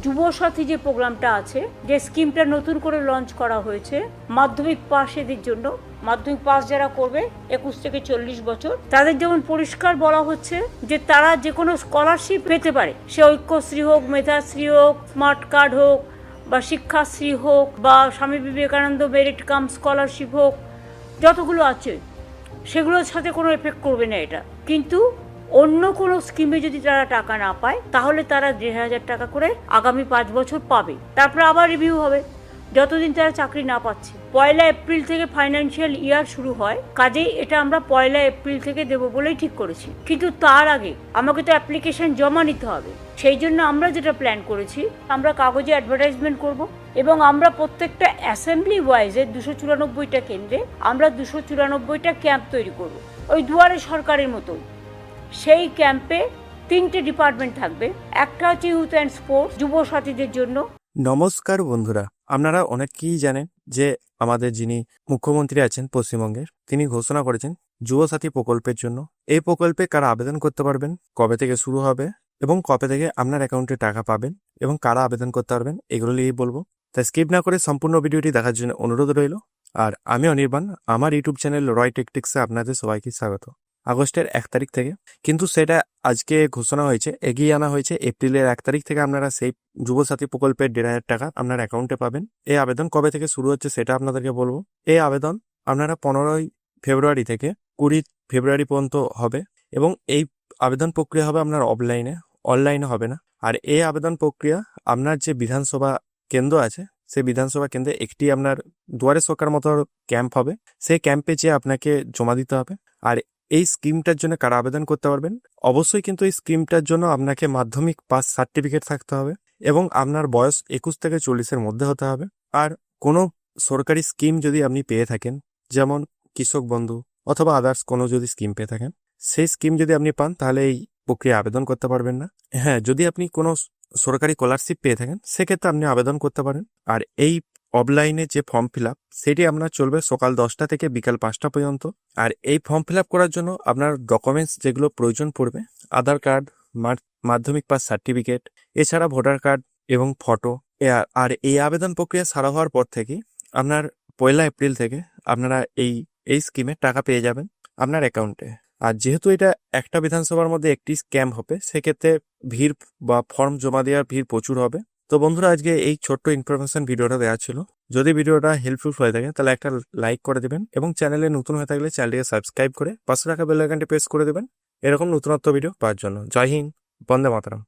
যুবসাথী যে প্রোগ্রামটা আছে, যে স্কিমটা নতুন করে লঞ্চ করা হয়েছে মাধ্যমিক পাশেদের জন্য, মাধ্যমিক পাস যারা করবে 21 থেকে 40 বছর, তাদের যেমন পরিষ্কার বলা হচ্ছে যে তারা যে কোনো স্কলারশিপ পেতে পারে, সে ঐক্যশ্রী হোক, মেধাশ্রী হোক, স্মার্ট কার্ড হোক, বা শিক্ষাশ্রী হোক, বা Swami Vivekananda merit cum scholarship হোক, যতগুলো আছে সেগুলোর সাথে কোনো এফেক্ট করবে না এটা। কিন্তু অন্য কোনো স্কিমে যদি তারা টাকা না পায় তাহলে তারা 1,500 টাকা করে আগামী 5 বছর পাবে। তারপরে আবার রিভিউ হবে যতদিন তারা চাকরি না পাচ্ছে। 1 এপ্রিল থেকে ফাইন্যান্সিয়াল ইয়ার শুরু হয়, কাজেই এটা আমরা 1 এপ্রিল থেকে দেবো বলেই ঠিক করেছি। কিন্তু তার আগে আমাকে তো অ্যাপ্লিকেশন জমা নিতে হবে। সেই জন্য আমরা যেটা প্ল্যান করেছি, আমরা কাগজে অ্যাডভার্টাইজমেন্ট করব এবং আমরা প্রত্যেকটা অ্যাসেম্বলি ওয়াইজে 294টা কেন্দ্রে আমরা 294টা ক্যাম্প তৈরি করব, ওই দুয়ারে সরকারের মতোই। সেই ক্যাম্পে 3টে ডিপার্টমেন্ট থাকবে। একটা হচ্ছে ইউথ অ্যান্ড স্পোর্টস, যুব সাথীদের জন্য। নমস্কার বন্ধুরা, আপনারা অনেকেই জানেন যে আমাদের যিনি মুখ্যমন্ত্রী আছেন পশ্চিমবঙ্গের, তিনি ঘোষণা করেছেন যুবসাথী প্রকল্পের জন্য। এই প্রকল্পে কারা আবেদন করতে পারবেন, কবে থেকে শুরু হবে এবং কবে থেকে আপনার অ্যাকাউন্টে টাকা পাবেন এবং কারা আবেদন করতে পারবেন, এগুলো নিয়েই বলবো। তাই স্কিপ না করে সম্পূর্ণ ভিডিওটি দেখার জন্য অনুরোধ রইল। আর আমি অনির্বাণ, আমার ইউটিউব চ্যানেল রয় টেকটিক্সে আপনাদের সবাইকে স্বাগত। আগস্টের 1 তারিখ থেকে, কিন্তু সেটা আজকে ঘোষণা হয়েছে, এগিয়ে আনা হয়েছে এপ্রিলের 1 তারিখ থেকে আপনারা সেই যুবসাথী প্রকল্পের 1,500 টাকা আপনার অ্যাকাউন্টে পাবেন। এই আবেদন কবে থেকে শুরু হচ্ছে সেটা আপনাদেরকে বলবো। এই আবেদন আপনারা 15 ফেব্রুয়ারি থেকে 20 ফেব্রুয়ারি পর্যন্ত হবে এবং এই আবেদন প্রক্রিয়া হবে আপনার অনলাইনে হবে না। আর এই আবেদন প্রক্রিয়া আপনার যে বিধানসভা কেন্দ্র আছে, সেই বিধানসভা কেন্দ্রে একটি আপনার দুয়ারে সরকার মতো ক্যাম্প হবে, সেই ক্যাম্পে যেয়ে আপনাকে জমা দিতে হবে। আর এই স্কিমটার জন্য কারা আবেদন করতে পারবেন, অবশ্যই কিন্তু এই স্কিমটার জন্য আপনাকে মাধ্যমিক পাস সার্টিফিকেট থাকতে হবে এবং আপনার বয়স 21 থেকে 40-এর মধ্যে হতে হবে। আর কোনো সরকারি স্কিম যদি আপনি পেয়ে থাকেন, যেমন কৃষক বন্ধু অথবা আদার্স কোনো যদি স্কিম পেয়ে থাকেন, সেই স্কিম যদি আপনি পান তাহলে এই প্রক্রিয়া আবেদন করতে পারবেন না। হ্যাঁ, যদি আপনি কোনো সরকারি স্কলারশিপ পেয়ে থাকেন সেক্ষেত্রে আপনি আবেদন করতে পারেন। আর এই অফলাইনে যে ফর্ম ফিল আপ, সেটি আপনার চলবে সকাল 10টা থেকে বিকাল 5টা পর্যন্ত। আর এই ফর্ম ফিল আপ করার জন্য আপনার ডকুমেন্টস যেগুলো প্রয়োজন পড়বে, আধার কার্ড, মাধ্যমিক পাস সার্টিফিকেট, এছাড়া ভোটার কার্ড এবং ফটো। আর এই আবেদন প্রক্রিয়া সারা হওয়ার পর থেকে আপনার 1 এপ্রিল থেকে আপনারা এই স্কিমে টাকা পেয়ে যাবেন আপনার অ্যাকাউন্টে। আর যেহেতু এটা একটা বিধানসভার মধ্যে একটি ক্যাম্প হবে, সেক্ষেত্রে ভিড় বা ফর্ম জমা দেওয়ার ভিড় প্রচুর হবে। তো বন্ধুরা, আজকে এই ছোট্ট ইনফরমেশন ভিডিওটা দেওয়া ছিল। যদি ভিডিওটা হেল্পফুল হয়ে থাকে তাহলে একটা লাইক করে দেবেন এবং চ্যানেলে নতুন হয়ে থাকলে চ্যানেলটিকে সাবস্ক্রাইব করে পাশে রাখা বেল আইকনটি প্রেস করে দেবেন এরকম নতুনত্ব ভিডিও পাওয়ার জন্য। জয় হিন্দ, বন্দে মাতরম।